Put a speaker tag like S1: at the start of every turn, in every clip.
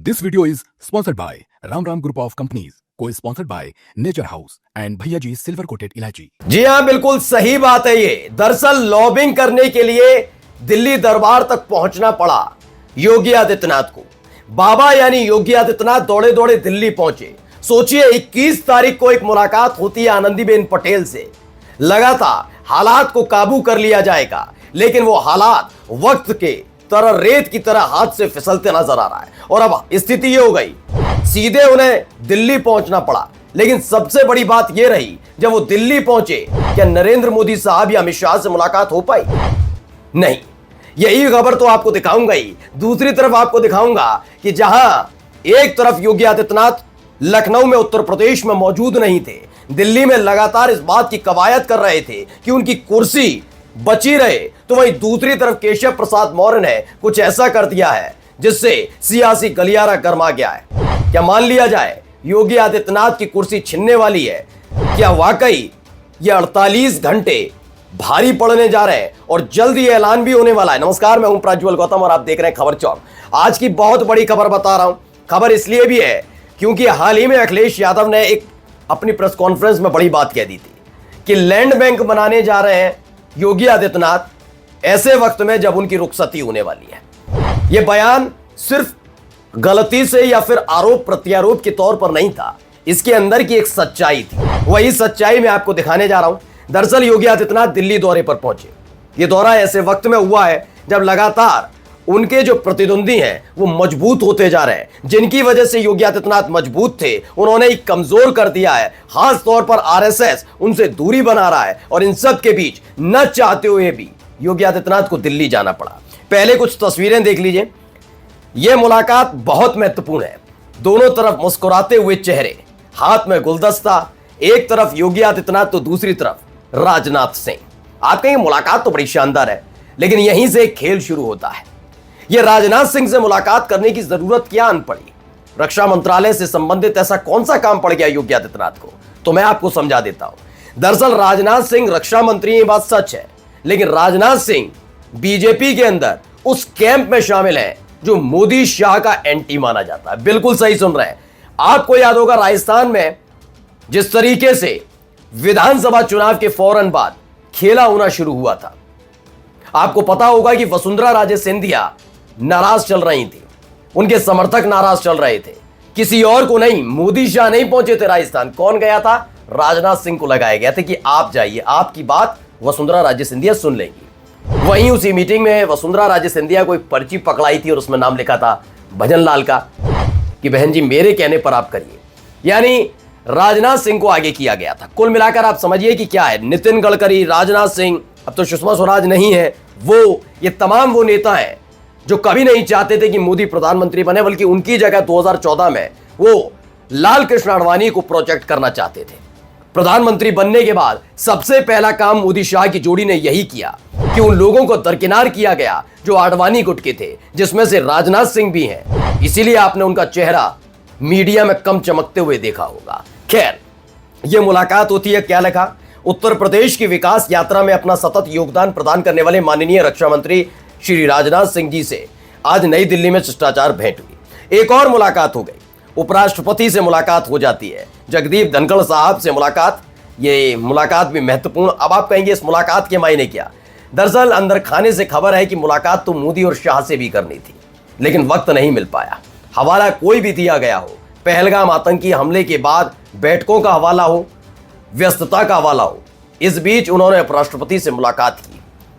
S1: This video is sponsored by Ram Ram Group of Companies, co-sponsored by Nature House and Bhaiya Ji Silver Coated Ilaichi।
S2: जी हाँ, बिल्कुल सही बात है। ये दरअसल लॉबिंग करने के लिए दिल्ली दरबार तक पहुंचना पड़ा योगी आदित्यनाथ को। बाबा यानी योगी आदित्यनाथ दौड़े दौड़े दिल्ली पहुंचे। सोचिए 21 तारीख को एक मुलाकात होती है आनंदीबेन पटेल से। लगा था हालात को काबू कर लिया जाएगा, लेकिन वो हालात वक्त के तरह रेत की तरह हाथ से फिसलते नजर आ रहा है। और अब स्थिति ये हो गई, सीधे उन्हें दिल्ली पहुंचना पड़ा। लेकिन सबसे बड़ी बात यह रही, जब वो दिल्ली पहुंचे, क्या नरेंद्र मोदी साहब या अमित शाह से मुलाकात हो पाई? नहीं। यही खबर तो आपको दिखाऊंगा ही। दूसरी तरफ आपको दिखाऊंगा कि जहां एक तरफ योगी आदित्यनाथ लखनऊ में उत्तर प्रदेश में मौजूद नहीं थे, दिल्ली में लगातार इस बात की कवायद कर रहे थे कि उनकी कुर्सी बची रहे, तो वहीं दूसरी तरफ केशव प्रसाद मौर्य ने कुछ ऐसा कर दिया है जिससे सियासी गलियारा गर्मा गया है। क्या मान लिया जाए योगी आदित्यनाथ की कुर्सी छिनने वाली है? क्या वाकई ये 48 घंटे भारी पड़ने जा रहे हैं और जल्द ये ऐलान भी होने वाला है? नमस्कार, मैं हूं प्रज्वल गौतम और आप देख रहे हैं खबर चौक। आज की बहुत बड़ी खबर बता रहा हूं। खबर इसलिए भी है क्योंकि हाल ही में अखिलेश यादव ने एक अपनी प्रेस कॉन्फ्रेंस में बड़ी बात कह दी थी कि लैंड बैंक बनाने जा रहे हैं योगी आदित्यनाथ ऐसे वक्त में जब उनकी रुखसती होने वाली है। यह बयान सिर्फ गलती से या फिर आरोप प्रत्यारोप के तौर पर नहीं था, इसके अंदर की एक सच्चाई थी। वही सच्चाई मैं आपको दिखाने जा रहा हूं। दरअसल योगी आदित्यनाथ दिल्ली दौरे पर पहुंचे। यह दौरा ऐसे वक्त में हुआ है जब लगातार उनके जो प्रतिद्वंदी हैं वो मजबूत होते जा रहे हैं। जिनकी वजह से योगी आदित्यनाथ मजबूत थे, उन्होंने एक कमजोर कर दिया है। खास तौर पर आरएसएस उनसे दूरी बना रहा है और इन सब के बीच न चाहते हुए भी योगी आदित्यनाथ को दिल्ली जाना पड़ा। पहले कुछ तस्वीरें देख लीजिए। यह मुलाकात बहुत महत्वपूर्ण है। दोनों तरफ मुस्कुराते हुए चेहरे, हाथ में गुलदस्ता, एक तरफ योगी आदित्यनाथ तो दूसरी तरफ राजनाथ सिंह। आप कहेंगे मुलाकात तो बड़ी शानदार है, लेकिन यहीं से एक खेल शुरू होता है। यह राजनाथ सिंह से मुलाकात करने की जरूरत क्या आन पड़ी? रक्षा मंत्रालय से संबंधित ऐसा कौन सा काम पड़ गया योगी आदित्यनाथ को? तो मैं आपको समझा देता हूं। दरअसल राजनाथ सिंह रक्षा मंत्री, ये बात सच है, लेकिन राजनाथ सिंह बीजेपी के अंदर उस कैंप में शामिल है जो मोदी शाह का एंटी माना जाता है। बिल्कुल सही सुन रहे हैं। आपको याद होगा राजस्थान में जिस तरीके से विधानसभा चुनाव के फौरन बाद खेला होना शुरू हुआ था। आपको पता होगा कि वसुंधरा राजे सिंधिया नाराज चल रही थी, उनके समर्थक नाराज चल रहे थे। किसी और को नहीं, मोदी शाह नहीं पहुंचे थे राजस्थान। कौन गया था? राजनाथ सिंह को लगाया गया था कि आप जाइए, आपकी बात वसुंधरा राजे सिंधिया सुन लेंगी। वहीं उसी मीटिंग में वसुंधरा राजे सिंधिया को एक पर्ची पकड़ाई थी और उसमें नाम लिखा था भजन लाल का कि बहन जी मेरे कहने पर आप करिए। यानी राजनाथ सिंह को आगे किया गया था। कुल मिलाकर आप समझिए कि क्या है, नितिन गडकरी, राजनाथ सिंह, अब तो सुषमा स्वराज नहीं है, ये तमाम वो नेता हैं जो कभी नहीं चाहते थे कि मोदी प्रधानमंत्री बने, बल्कि उनकी जगह 2014 में वो लाल कृष्ण आडवाणी को प्रोजेक्ट करना चाहते थे। प्रधानमंत्री बनने के बाद सबसे पहला काम मोदी शाह की जोड़ी ने यही किया कि उन लोगों को दरकिनार किया गया जो आडवाणी गुट के थे, जिसमें से राजनाथ सिंह भी हैं। इसीलिए आपने उनका चेहरा मीडिया में कम चमकते हुए देखा होगा। खैर, यह मुलाकात होती है। क्या लिखा? उत्तर प्रदेश की विकास यात्रा में अपना सतत योगदान प्रदान करने वाले माननीय रक्षा मंत्री श्री राजनाथ सिंह जी से आज नई दिल्ली में शिष्टाचार भेंट हुई। एक और मुलाकात हो गई, उपराष्ट्रपति से मुलाकात हो जाती है, जगदीप धनखड़ साहब से मुलाकात। ये मुलाकात भी महत्वपूर्ण। अब आप कहेंगे इस मुलाकात के मायने क्या? दरअसल अंदर खाने से खबर है कि मुलाकात तो मोदी और शाह से भी करनी थी, लेकिन वक्त नहीं मिल पाया। हवाला कोई भी दिया गया हो, पहलगाम आतंकी हमले के बाद बैठकों का हवाला हो, व्यस्तता का हवाला हो, इस बीच उन्होंने उपराष्ट्रपति से मुलाकात की।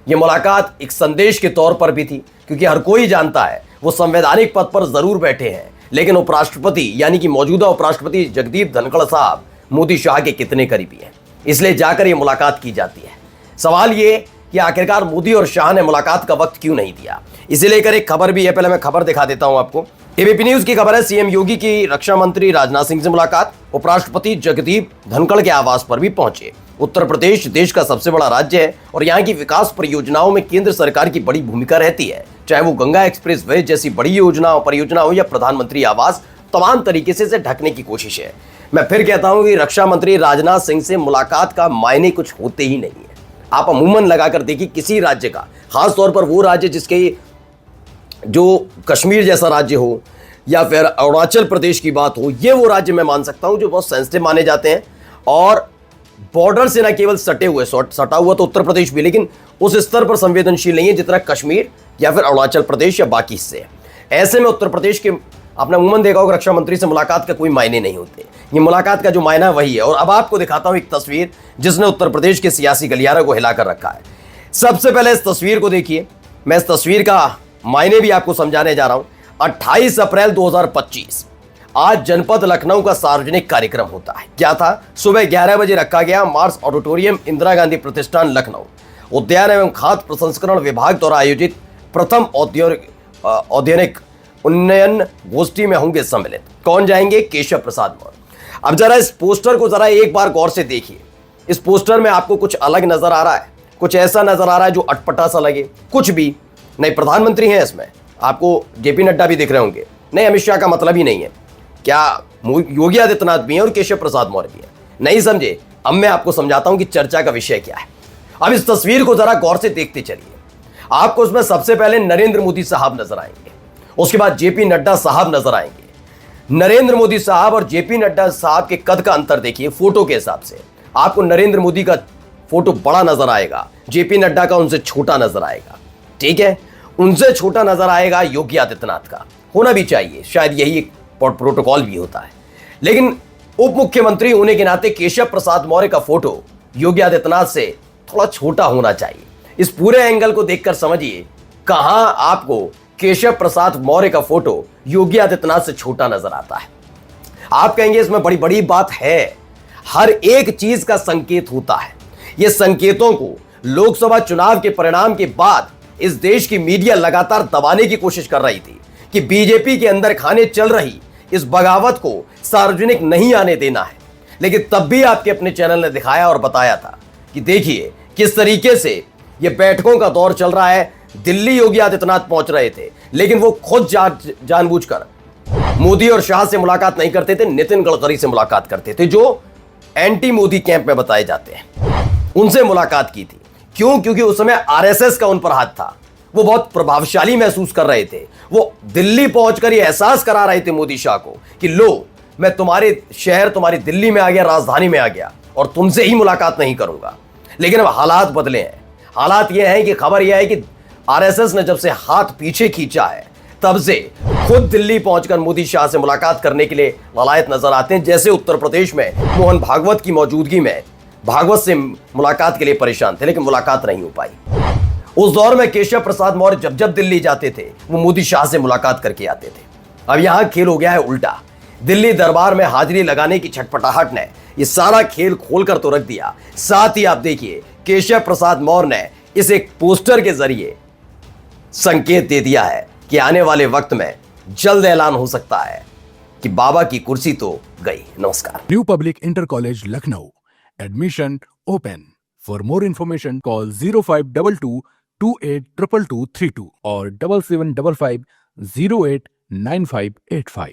S2: यह मुलाकात एक संदेश के तौर पर भी थी, क्योंकि हर कोई जानता है वो संवैधानिक पद पर जरूर बैठे हैं, लेकिन उपराष्ट्रपति यानी कि मौजूदा उपराष्ट्रपति जगदीप धनखड़ साहब मोदी शाह के कितने करीबी हैं, इसलिए जाकर यह मुलाकात की जाती है। सवाल ये कि आखिरकार मोदी और शाह ने मुलाकात का वक्त क्यों नहीं दिया? इसे लेकर एक खबर भी है, पहले मैं खबर दिखा देता हूं आपको। एबीपी न्यूज की खबर है, सीएम योगी की रक्षा मंत्री राजनाथ सिंह से मुलाकात। उपराष्ट्रपति जगदीप धनखड़ के आवास पर भी पहुंचे। उत्तर प्रदेश देश का सबसे बड़ा राज्य है और यहाँ की विकास परियोजनाओं में केंद्र सरकार की बड़ी भूमिका रहती है, चाहे वो गंगा एक्सप्रेस वे जैसी बड़ी परियोजना हो या प्रधानमंत्री आवास। तमाम तरीके से इसे ढकने की कोशिश है। मैं फिर कहता हूं कि रक्षा मंत्री राजनाथ सिंह से मुलाकात का मायने कुछ होते ही नहीं है। आप अमूमन लगाकर देखिए किसी राज्य का, खास तौर पर वो राज्य जिसके जो कश्मीर जैसा राज्य हो या फिर अरुणाचल प्रदेश की बात हो, ये वो राज्य मैं मान सकता हूं जो बहुत सेंसिटिव माने जाते हैं और बॉर्डर से ना केवल सटे हुए, सटा हुआ तो उत्तर प्रदेश भी, लेकिन उस स्तर पर संवेदनशील नहीं है जितना कश्मीर या फिर अरुणाचल प्रदेश या बाकी हिस्से। ऐसे में उत्तर प्रदेश के, आपने अमूमन देखा होगा, रक्षा मंत्री से मुलाकात का कोई मायने नहीं होते। ये मुलाकात का जो मायना है वही है। और अब आपको दिखाता हूं एक तस्वीर जिसने उत्तर प्रदेश के सियासी गलियारे को हिलाकर रखा है। सबसे पहले इस तस्वीर को देखिए। मैं इस तस्वीर का मायने भी आपको समझाने जा रहा हूं। 28 अप्रैल 2025 आज जनपद लखनऊ का सार्वजनिक कार्यक्रम होता है। क्या था? सुबह 11 बजे रखा गया मार्स ऑडिटोरियम, इंदिरा गांधी प्रतिष्ठान, लखनऊ। उद्यान एवं खाद्य प्रसंस्करण विभाग द्वारा आयोजित प्रथम औद्योगिक उन्नयन गोष्ठी में होंगे सम्मिलित। कौन जाएंगे? केशव प्रसाद मौर्य। अब जरा इस पोस्टर को जरा एक बार गौर से देखिए। इस पोस्टर में आपको कुछ अलग नजर आ रहा है, कुछ ऐसा नजर आ रहा है जो अटपटा सा लगे? कुछ भी नहीं। प्रधानमंत्री हैं इसमें, आपको जेपी नड्डा भी दिख रहे होंगे। नहीं, अमित शाह का मतलब ही नहीं है। क्या योगी आदित्यनाथ भी हैं और केशव प्रसाद मौर्य भी हैं? नहीं समझे? अब मैं आपको समझाता हूं कि चर्चा का विषय क्या है। अब इस तस्वीर को जरा गौर से देखते चलिए। आपको उसमें सबसे पहले नरेंद्र मोदी साहब नजर आएंगे, उसके बाद जेपी नड्डा साहब नजर आएंगे। नरेंद्र मोदी साहब और जेपी नड्डा साहब के कद का अंतर देखिए। फोटो के हिसाब से आपको नरेंद्र मोदी का फोटो बड़ा नजर आएगा, जेपी नड्डा का उनसे छोटा नजर आएगा। ठीक है, उनसे छोटा नजर आएगा योगी आदित्यनाथ का। होना भी चाहिए, शायद यही एक प्रोटोकॉल भी होता है। लेकिन उप मुख्यमंत्री होने के नाते केशव प्रसाद मौर्य का फोटो योगी आदित्यनाथ से थोड़ा छोटा होना चाहिए। इस पूरे एंगल को देखकर समझिए कहां आपको केशव प्रसाद मौर्य का फोटो योगी आदित्यनाथ से छोटा नजर आता है। आप कहेंगे इसमें बड़ी बड़ी बात है। हर एक चीज का संकेत होता है। ये संकेतों को लोकसभा चुनाव के परिणाम के बाद इस देश की मीडिया लगातार दबाने की कोशिश कर रही थी कि बीजेपी के अंदर खाने चल रही इस बगावत को सार्वजनिक नहीं आने देना है। लेकिन तब भी आपके अपने चैनल ने दिखाया और बताया था कि देखिए किस तरीके से ये बैठकों का दौर चल रहा है। दिल्ली योगी आदित्यनाथ पहुंच रहे थे, लेकिन वो खुद जानबूझकर मोदी और शाह से मुलाकात नहीं करते थे, नितिन गडकरी से मुलाकात करते थे जो एंटी मोदी कैंप में बताए जाते हैं। उनसे मुलाकात की थी। क्यों? क्योंकि उस समय आरएसएस का उन पर हाथ था। वो बहुत प्रभावशाली महसूस कर रहे थे। वो दिल्ली पहुंचकर ये एहसास करा रहे थे मोदी शाह को कि लो, मैं तुम्हारे शहर, तुम्हारी दिल्ली में आ गया, राजधानी में आ गया और तुमसे ही मुलाकात नहीं करूंगा। लेकिन अब हालात बदले हैं। हालात ये हैं कि खबर यह है कि आरएसएस ने जब से हाथ पीछे खींचा है तब से खुद दिल्ली पहुंचकर मोदी शाह से मुलाकात करने के लिए ललायत नजर आते हैं। जैसे उत्तर प्रदेश में मोहन भागवत की मौजूदगी में भागवत से मुलाकात के लिए परेशान थे, लेकिन मुलाकात नहीं हो पाई। उस दौर में केशव प्रसाद मौर्य जब जब दिल्ली जाते थे वो मोदी शाह से मुलाकात करके आते थे। अब यहां खेल हो गया है उल्टा। दिल्ली दरबार में हाजिरी लगाने की छटपटाहट ने ये सारा खेल खोलकर तो रख दिया। साथ ही आप देखिए केशव प्रसाद मौर्य ने इस एक पोस्टर के जरिए संकेत दे दिया है कि आने वाले वक्त में जल्द ऐलान हो सकता है कि बाबा की कुर्सी तो गई। नमस्कार।
S1: New Public Inter College, Lucknow. Admission open. For more information, call 0522 282232 or 7755 089585.